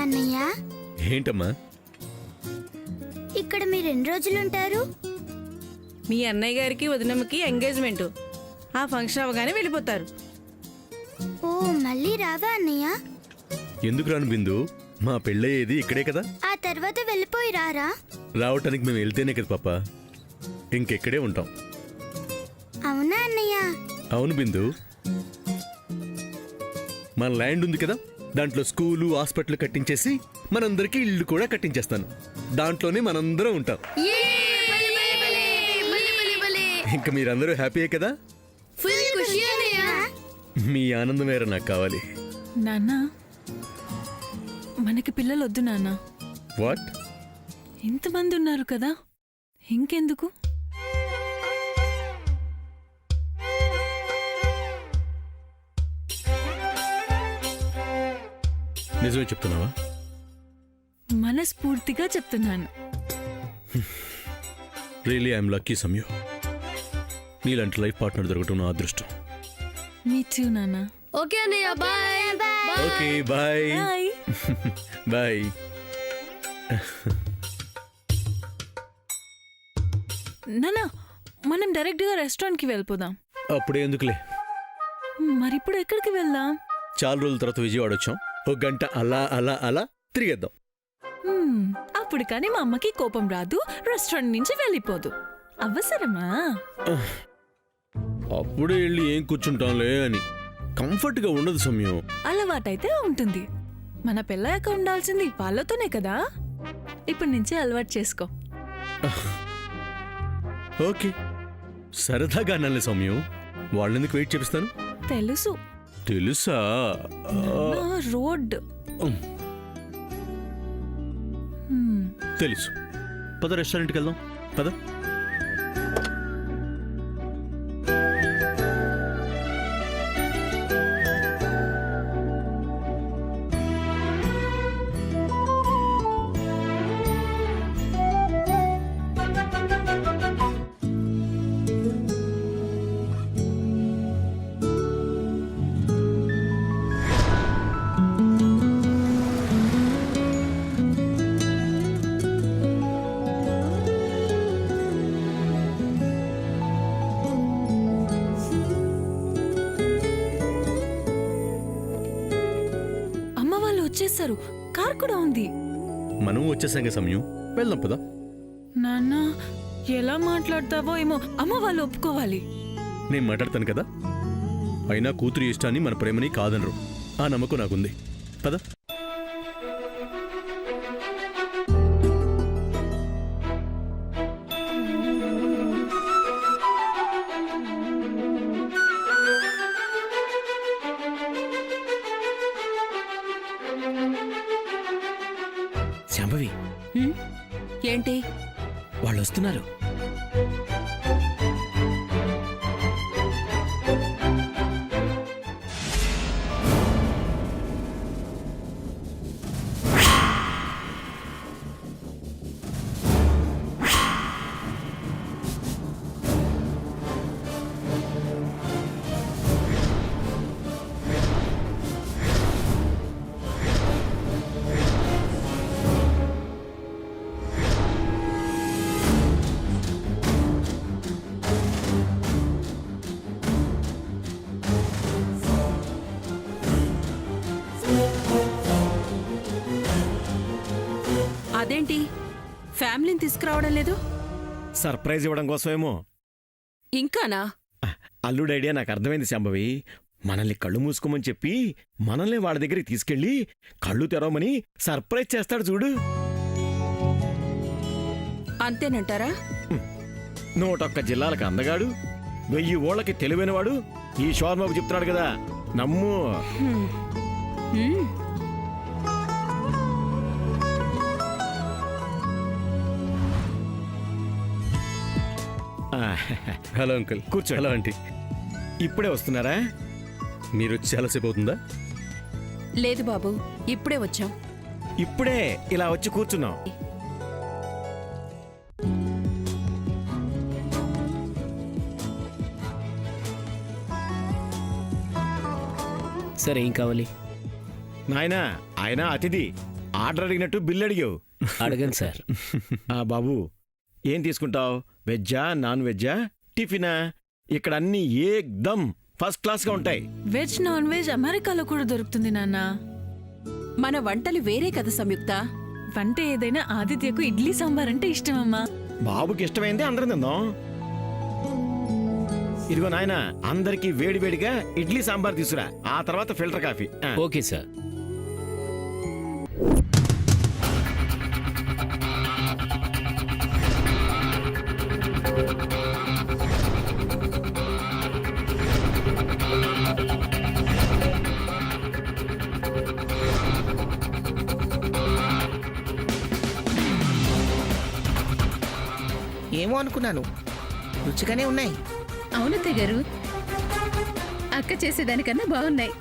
అన్నయ్య, ఏంటమ్మా? ఇక్కడ మీరు ఎన్ని రోజులుంటారు? మీ అన్నయ్య గారికి వదినమ్మకి ఎంగేజ్మెంట్. ఆ ఫంక్షన్ అవగానే వెళ్ళిపోతారు. ఓ, మళ్ళీ రావా అన్నయ్య? ఎందుకు రాను బిందు? మా పెళ్ళయ్యేది ఇక్కడే కదా. ఆ తర్వాత వెళ్ళిపోయి రారా? రావటానికి మేము వెళ్తేనే కదా పాప, ఇంకెక్కడే ఉంటాం. అవునా అన్నయ్య? అవును బిందు, మన ల్యాండ్ ఉంది కదా, దాంట్లో స్కూలు హాస్పిటల్ కట్టించేసి మనందరికీ ఇల్లు కూడా కట్టించేస్తాను. దాంట్లోనే మనందరం ఉంటాం. ఇంకా మీరందరూ హ్యాపీయే కదా? మీ ఆనందం వేరే నాకు కావాలి. నాన్న, మనకి పిల్లలు వద్దు నాన్న. వాట్? ఇంతమంది ఉన్నారు కదా, ఇంకెందుకు? నిజమే చెప్తున్నావా? మనస్ఫూర్తిగా చెప్తున్నాను. Really I'm lucky Samyu. నీలాంటి లైఫ్ పార్ట్నర్ దొరకటం నా అదృష్టం. మీ టూ నాన్న. ఓకే అన్నయ్య, bye. Okay bye. Bye. Bye. నాన్న, మనం డైరెక్ట్గా రెస్టారెంట్కి వెళ్ళిపోదాం. అప్పుడే ఎందుకులే, మరిప్పుడు ఎక్కడికి వెళ్దాం? చాలా రోజుల తర్వాత విజయవాడ వచ్చాం, ఒక గంట అలా అలా అలా తిరిగేద్దాం. అప్పుడు కానీ మా అమ్మకి కోపం రాదు, రెస్టారెంట్ నుంచి వెళ్ళిపోదు. అవసరమా? అప్పుడే వెళ్ళి ఏం కూర్చుంటాంలే అని కంఫర్ట్ గా ఉండదు సమయం. అలవాటైతే ఉంటుంది. మన పిల్లయ్యాక ఉండాల్సింది వాళ్ళతోనే కదా. ఇప్పటి నుంచి అలవాటు చేసుకో. ఓకే, సరదాగా అనాలి సమయం. వాళ్ళెందుకు వెయిట్ చేపిస్తాను? తెలుసు. తెలుసా? రోడ్ తెలుసు. పద రెస్టారెంట్కి వెళ్దాం, పద. వచ్చేసారు, కార్ కూడా ఉంది. మనం వచ్చేసాంగ సమయం, వెళ్దాం పద. నాన్న, ఎలా మాట్లాడతావో ఏమో, అమ్మ వాళ్ళు ఒప్పుకోవాలి. నేను మాట్లాడతాను కదా. అయినా కూతురు ఇష్టాన్ని మన ప్రేమని కాదనరు, ఆ నమ్మకం నాకుంది. పద. శాంభవి, ఏంటి? వాళ్ళు వస్తున్నారు. అదేంటి ఫ్యామిలీని తీసుకురావడం లేదు? సర్ప్రైజ్ ఇవ్వడం కోసమేమో. ఇంకానా? అల్లుడు ఐడియా నాకు అర్థమైంది శాంభవి. మనల్ని కళ్ళు మూసుకోమని చెప్పి మనల్ని వాళ్ళ దగ్గరికి తీసుకెళ్లి కళ్ళు తెరవమని సర్ప్రైజ్ చేస్తాడు చూడు. అంతేనంటారా? 101 జిల్లాలకు అందగాడు, 1000 ఓళ్ళకి తెలివైనవాడు ఈ షోర్బాబు చెప్తున్నాడు కదా, నమ్ము. Hello uncle. కూర్చో. Hello aunty. ఇప్పుడే వస్తున్నారా? మీరు వచ్చి చాలాసేపు అవుతుందా? లేదు బాబు, ఇప్పుడే వచ్చాం. ఇప్పుడే ఇలా వచ్చి కూర్చున్నాం. సరే, ఏం కావాలి? నాయనా, ఆయన అతిథి, ఆర్డర్ అడిగినట్టు బిల్ అడిగావు. అడగండి సార్. బాబు ఏం తీసుకుంటావు? వెజ్జా నాన్ వెజ్జా టిఫినా? ఇక్కడ అన్ని ఏక్దమ్ ఫస్ట్ క్లాస్గా ఉంటాయి. వెజ్ నాన్ వెజ్ అమెరికాలో కూడా దొరుకుతుంది నాన్న. మన వంటలు వేరే కదా సంయుక్త. వంట ఏదైనా ఆదిత్యకు ఇడ్లీ సాంబార్ అంటే ఇష్టమమ్మా. బాబుకి ఇష్టమైంది అందరం తిందాం. ఇదిగో నాయనా, అందరికీ వేడివేడిగా ఇడ్లీ సాంబార్ తీసురా, ఆ తర్వాత ఫిల్టర్ కాఫీ. Okay sir. ఏమో అనుకున్నాను, రుచిగానే ఉన్నాయి. అవునత్తయ్య గారు, అక్క చేసేదానికన్నా బాగున్నాయి.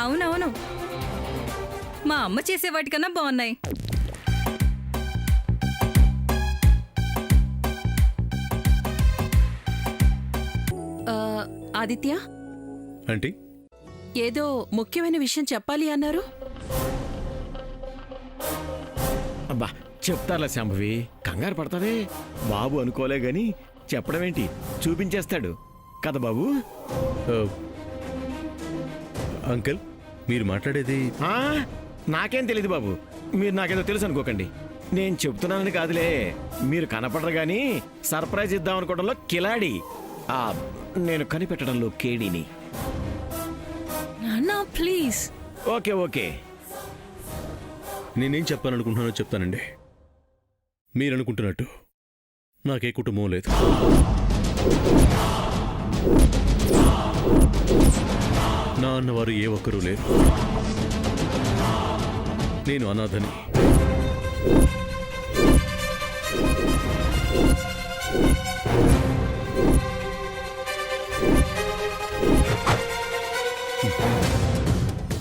అవునవును, మా అమ్మ చేసే వాటికన్నా బాగున్నాయి. ఆదిత్య, ఆంటీ, ఏదో ముఖ్యమైన విషయం చెప్పాలి అన్నారు. అబ్బా చెప్తారా శాంభవి, కంగారు పడతావే. బాబు అనుకోలే గాని చెప్పడం ఏంటి, చూపించేస్తాడు కదా బాబు. అంకుల్, మీరు మాట్లాడేది ఆ, నాకేం తెలీదు బాబు, మీరు నాకేదో తెలుసు అనుకోకండి. నేను చెప్తున్నానని కాదులే, మీరు కనపడరు గాని సర్ప్రైజ్ ఇద్దాం అనుకోవడంలో కిలాడి, నేను కనిపెట్టడంలో కేడీని. నాన్న ప్లీజ్. ఓకే ఓకే, నేనేం చెప్పాలనుకుంటున్నానో చెప్తానండి. మీరనుకుంటున్నట్టు నాకే కుటుంబం లేదు. నా అన్నవారు ఏ ఒక్కరూ లేరు. నేను అనాథని.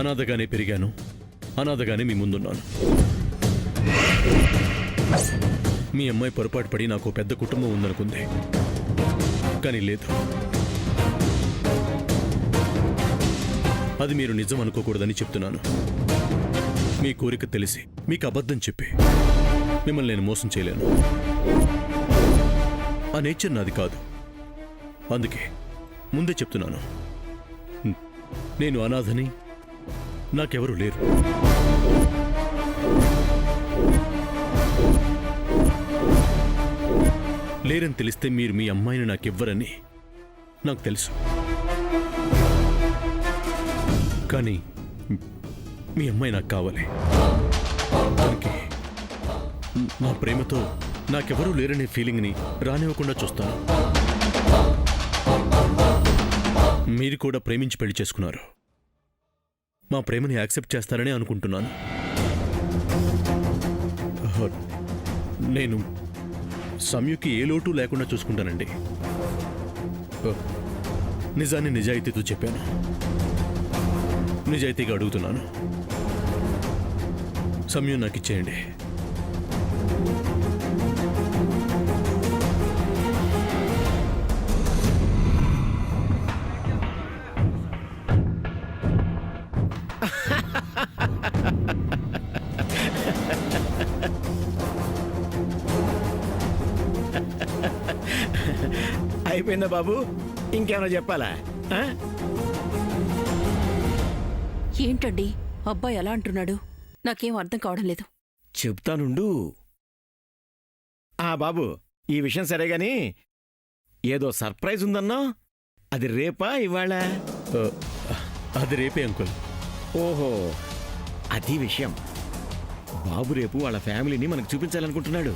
అనాథగానే పెరిగాను, అనాథగానే మీ ముందున్నాను. మీ అమ్మాయి పొరపాటు పడి నాకు పెద్ద కుటుంబం ఉందనుకుంది, కానీ లేదు. అది మీరు నిజం అనుకోకూడదని చెప్తున్నాను. మీ కోరిక తెలిసి మీకు అబద్ధం చెప్పి మిమ్మల్ని నేను మోసం చేయలేను. ఆ నేచర్ నాది కాదు. అందుకే ముందే చెప్తున్నాను, నేను అనాథని, నాకెవరూ లేరు. లేరని తెలిస్తే మీరు మీ అమ్మాయిని నాకివ్వరని నాకు తెలుసు. కానీ మీ అమ్మాయి నాకు కావాలి. దానికి నా ప్రేమతో నాకెవరూ లేరనే ఫీలింగ్ని రానివ్వకుండా చూస్తాను. మీరు కూడా ప్రేమించి పెళ్లి చేసుకున్నారు. మా ప్రేమని యాక్సెప్ట్ చేస్తారని అనుకుంటున్నాను. నేను సంయుకి ఏ లోటు లేకుండా చూసుకుంటానండి. నిజాన్ని నిజాయితీతో చెప్పాను, నిజాయితీగా అడుగుతున్నాను. సంయు నాకు ఇచ్చేయండి. అయిపోయిందా బాబు, ఇంకేమైనా చెప్పాలా? ఏంటండి అబ్బాయి ఎలా అంటున్నాడు? నాకేం అర్థం కావడం లేదు. చెప్తానుండు. బాబు, ఈ విషయం సరే గాని ఏదో సర్ప్రైజ్ ఉందన్నా, అది రేపా ఇవాళ? అది రేపే అంకుల్. ఓహో, అది విషయం. బాబు రేపు వాళ్ళ ఫ్యామిలీని మనకు చూపించాలనుకుంటున్నాడు.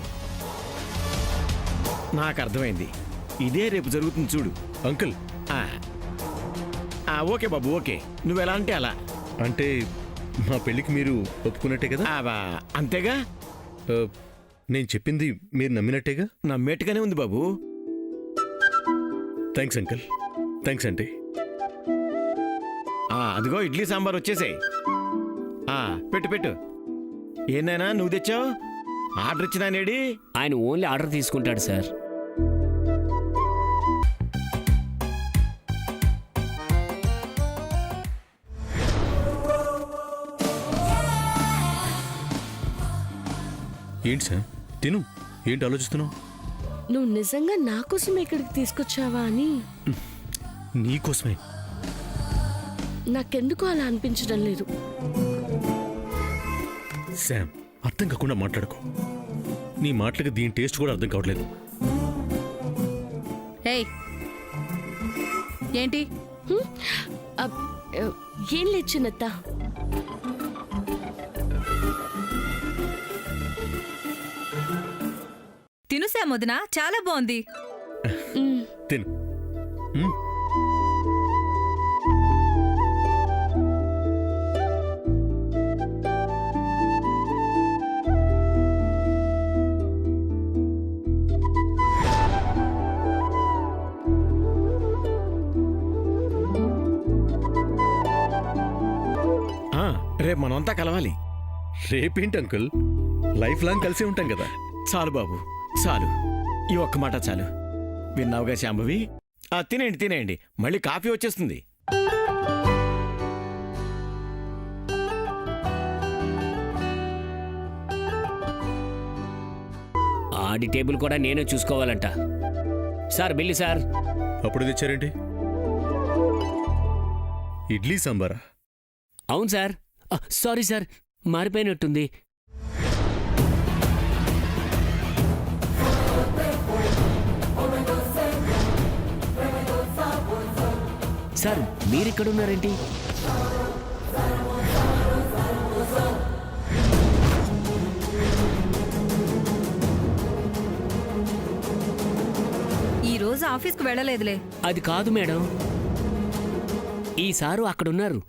నాకు అర్థమైంది. ఇదే రేపు జరుగుతుంది చూడు. అంకుల్, ఓకే బాబు, ఓకే. నువ్వెలా అంటే అలా. అంటే మా పెళ్ళికి మీరు ఒప్పుకున్నట్టే కదా? అంతేగా. నేను చెప్పింది మీరు నమ్మినట్టేగా? నమ్మేట్టుగానే ఉంది బాబు. Thanks uncle, thanks aunty. అదిగో ఇడ్లీ సాంబార్ వచ్చేసాయి. పెట్టు పెట్టు. ఏనాయనా నువ్వు తెచ్చావు? ఆర్డర్ ఇచ్చినానేడి? ఆయన ఓన్లీ ఆర్డర్ తీసుకుంటాడు సార్. ఏంటి సామ్ తిను. ఏంటి ఆలోచిస్తున్నావు? నువ్వు నిజంగా నా కోసం ఇక్కడికి తీసుకొచ్చావా అని నీకోసమే. నాకెందుకు అలా అనిపించడం లేదు. శామ్, అర్థం కాకుండా మాట్లాడుకో. నీ మాటలకు దీని టేస్ట్ కూడా అర్థం కావట్లేదు. ఏయ్ ఏంటి? అబ్, ఏం లేదు చిన్నత్త. తిను శామ్ వదినా, చాలా బాగుంది. తిను. రేపు మనమంతా కలవాలి. రేపేంటి అంకుల్, లైఫ్ లాంగ్ కలిసే ఉంటాం కదా. చాలు బాబు, చాలు. ఈ ఒక్క మాట చాలు. విన్నావుగా శాంభవి? తినేయండి తినేయండి, మళ్ళీ కాఫీ వచ్చేస్తుంది. ఆడి టేబుల్ కూడా నేనే చూసుకోవాలంట. Sir bill sir. అప్పుడు తెచ్చారేంటి? ఇడ్లీ సాంబారా? అవును సార్. సారీ సార్, మారిపోయినట్టుంది. సార్ మీరిక్కడున్నారేంటి? ఈ రోజు ఆఫీస్కి వెళ్ళలేదులే. అది కాదు మేడం, ఈ సారు అక్కడున్నారు.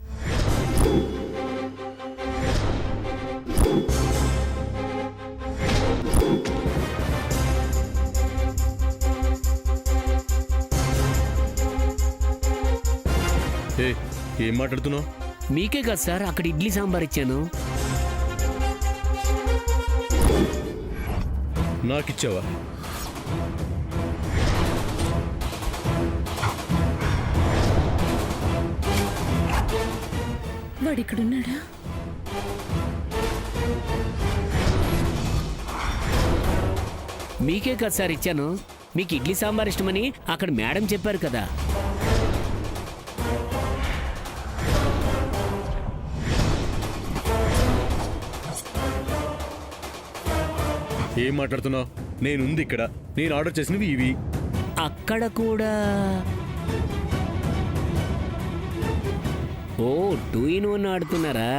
ఏం మాట్లాడుతున్నావు? మీకే కదా సార్ అక్కడ ఇడ్లీ సాంబార్ ఇచ్చాను. నాకిచ్చావా? వాడిక్కడున్నాడా? మీకే కదా సార్ ఇచ్చాను. మీకు ఇడ్లీ సాంబార్ ఇష్టమని అక్కడ మేడం చెప్పారు కదా. ఏం మాట్లాడుతున్నావు? నేనుంది ఇక్కడ, నేను ఆర్డర్ చేసినవి ఇవి. అక్కడ కూడా ఓ 2 in 1 ఆడుతున్నారా?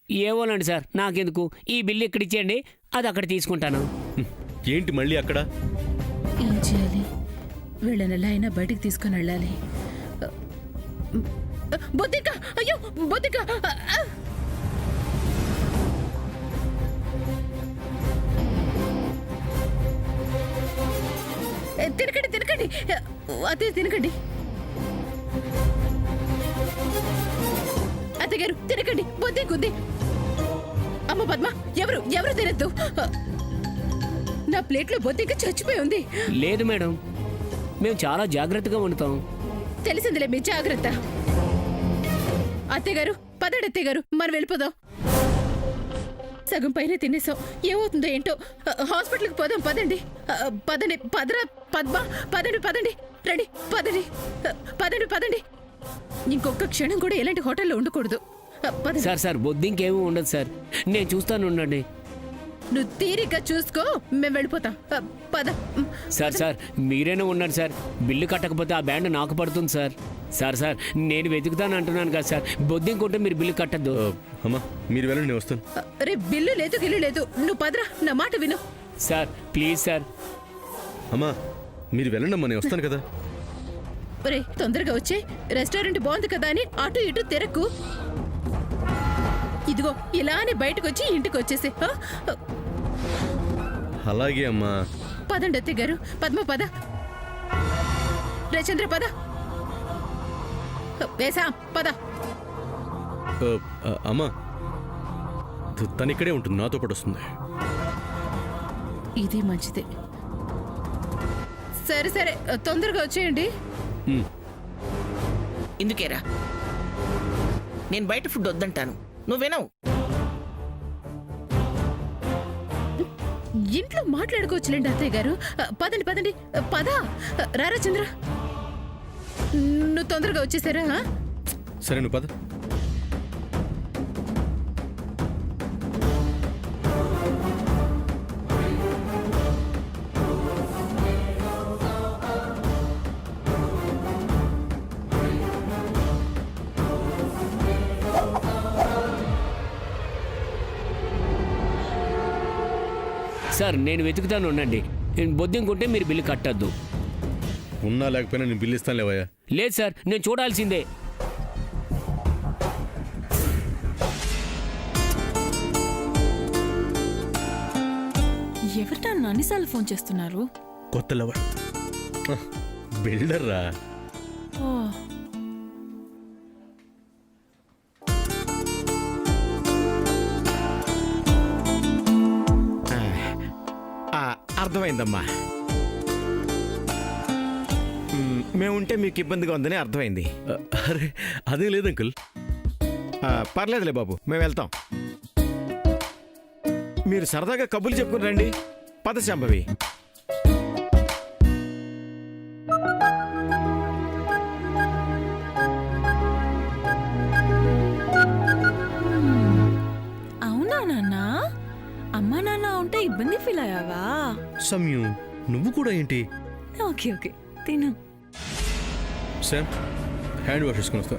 ఏవోనండి సార్, నాకెందుకు. ఈ బిల్లు ఇక్కడ ఇచ్చేయండి, అది అక్కడ తీసుకుంటాను. ఏంటి మళ్ళీ అక్కడ? ఏం చేయాలి? వీళ్ళని ఎలా అయినా బయటికి తీసుకొని వెళ్ళాలి. బొద్దిక! అయ్యో బొద్దిక! తినకండి తినకండి, అదే తినకండి. అత్తగారు తినకండి, బొద్దికుంది. అమ్మ పద్మ, ఎవరు ఎవరు తినద్దు. నా ప్లేట్లో బొద్దిక చచ్చిపోయి ఉంది. లేదు మేడం, మేము చాలా జాగ్రత్తగా వండుతాం. తెలిసిందిలే మీ జాగ్రత్త. అత్తగారు పదండి, అత్తగారు మనం వెళ్ళిపోదాం. సగం పైన తినేసాం, ఏమవుతుందో ఏంటో. హాస్పిటల్కి పోదాం, పదండి. పదండి పదరా పద్మ, పదండి పదండి, రండి పదండి, పదండి పదండి. ఇంకొక క్షణం కూడా ఎలాంటి హోటల్లో ఉండకూడదు. పదండి. సార్ సార్ బొద్దు ఇంకేమీ ఉండదు సార్, నేను చూస్తాను, ఉండండి. నువ్వు తీరిగ్గా చూసుకో, మేము వెళ్ళిపోతాం. పద. సార్ సార్ మీరైనా ఉండండి సార్, బిల్లు కట్టకపోతే ఆ బ్యాండ్ నాకు పడుతుంది సార్. సార్ సార్ నేను వెతుకుతాను అంటున్నాను కదా సార్, బొద్దింకుంటే మీరు బిల్లు కట్టద్దు. అమ్మా మీరు వెళ్ళండి, నేను వస్తాను. రే బిల్లు లేదు గిల్లు లేదు, నువ్వు పదరా, నా మాట విను. Sir please sir. అమ్మా మీరు వెళ్ళండి అమ్మా, నేను వస్తాను కదా. రే తొందరగా వచ్చే, రెస్టారెంట్ బాగుంది కదా అని అటు ఇటు తిరక్కు. ఇదిగో ఇలానే బయటకు వచ్చి ఇంటికి వచ్చేసి. అలాగే అమ్మా. పదండి అత్తయ్య గారు. పద్మ పద, రే చంద్ర పద, వేసా పద. అమ్మా తను ఇక్కడే ఉంటుంది, నాతో పాటు వస్తుంది. ఇది మంచిదే. సరే సరే తొందరగా వచ్చేయండి. ఇందుకేరా నేను బయట ఫుడ్ వద్దంటాను, నువ్వు వినవు. ఇంట్లో మాట్లాడుకోవచ్చులేండి అత్తయ్య గారు. పదండి పదండి, పద. రారా చంద్ర, నువ్వు తొందరగా వచ్చేసారా? సరే నువ్వు పద. సార్ నేను వెతుకుతాను ఉండండి. నేను బొద్దింకుంటే మీరు బిల్లు కట్టద్దు. ఉన్నా లేకపోయినా నేను బిల్లు ఇస్తాను లేవయ్యా. లేదు సార్, నేను చూడాల్సిందే. ఎవరిటా అన్నిసార్లు ఫోన్ చేస్తున్నారు? కొత్త లవర్ బిల్డర్ రా. ఓ, అర్థమైందమ్మా. మేముంటే మీకు ఇబ్బందిగా ఉందని అర్థమైంది. అరే అదే లేదు అంకుల్. పర్లేదులే బాబు, మేము వెళ్తాం. మీరు సరదాగా కబుర్లు చెప్పుకుని రండి. పద శాంభవి. అవునా నాన్న? అమ్మా నాన్న ఉంటే ఇబ్బంది ఫీల్ అయ్యావా? సమయం నువ్వు కూడా ఏంటి? ఓకే ఓకే, తిను. శామ్ హ్యాండ్ వాష్ చేసుకుని వస్తా.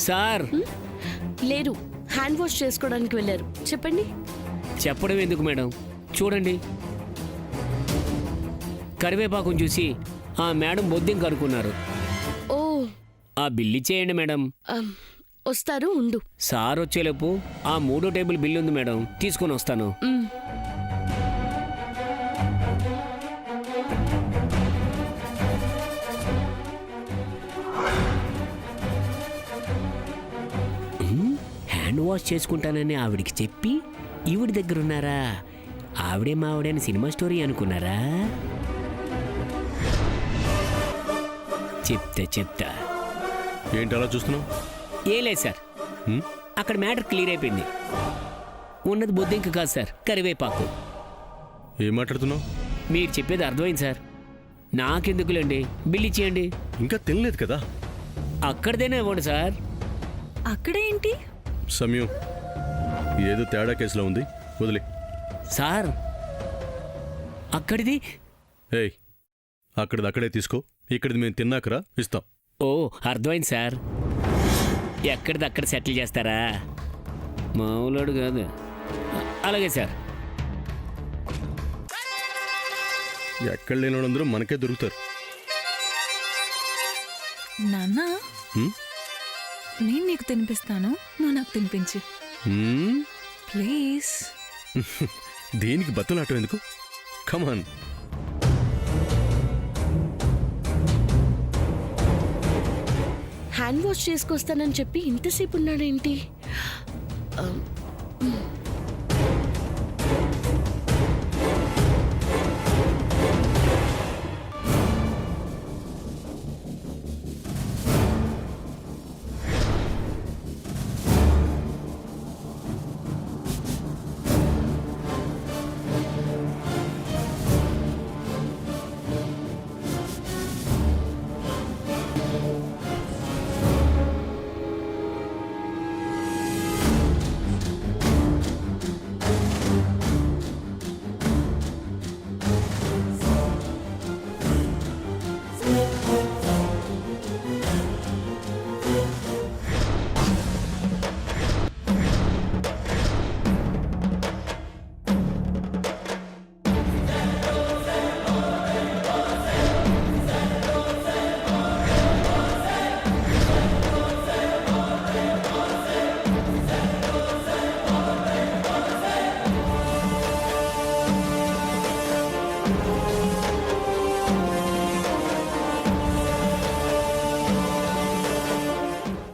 సార్ లేరు, హ్యాండ్ వాష్ చేసుకోవడానికి వెళ్ళారు. చెప్పండి. చెప్పడం ఎందుకు మేడం, చూడండి. కరివేపాకును చూసి ఆ మేడం బొద్దింక అనుకున్నారు. ఓ, ఆ బిల్లు ఇచ్చేయండి మేడం. వస్తారు, ఉండు. సార్ వచ్చేలోపు ఆ 3వ టేబుల్ బిల్లు ఉంది మేడం, తీసుకొని వస్తాను. హ్యాండ్ వాష్ చేసుకుంటానని ఆవిడికి చెప్పి ఈవిడి దగ్గర ఉన్నారా? ఆవిడే మావిడని సినిమా స్టోరీ అనుకున్నారా? చెప్తా. ఏంటి అలా చూస్తున్నావు? ఏ లేదు సార్, అక్కడ మ్యాటర్ క్లియర్ అయిపోయింది. ఉన్నది బొద్దింక కాదు సార్, కరివేపాకు. ఏం మాట్లాడుతున్నావు? మీరు చెప్పేది అర్థమైంది సార్. నాకెందుకులేండి, బిల్ ఇచ్చేయండి. ఇంకా తినలేదు కదా. అక్కడిదేనే ఇవ్వండి సార్. అక్కడేంటి? సమయం ఏదో తేడా కేసులో ఉంది, వదిలే. సార్ అక్కడిది. ఏయ్, అక్కడిది అక్కడే తీసుకో, ఇక్కడిది మేము తిన్నాకరా ఇస్తాం. ఓ అర్థమైంది సార్. ఎక్కడిది అక్కడ సెటిల్ చేస్తారా? మామూలుడు కాదు. అలాగే సార్. ఎక్కడ లేని వాళ్ళందరూ మనకే దొరుకుతారు. నాన్న, నేను నీకు తినిపిస్తాను, నువ్వు నాకు తినిపించు ప్లీజ్. దేనికి బతులాటం ఎందుకు? కమాన్. హ్యాండ్ వాష్ చేసుకొస్తానని చెప్పి ఇంతసేపు ఉన్నాడేంటి?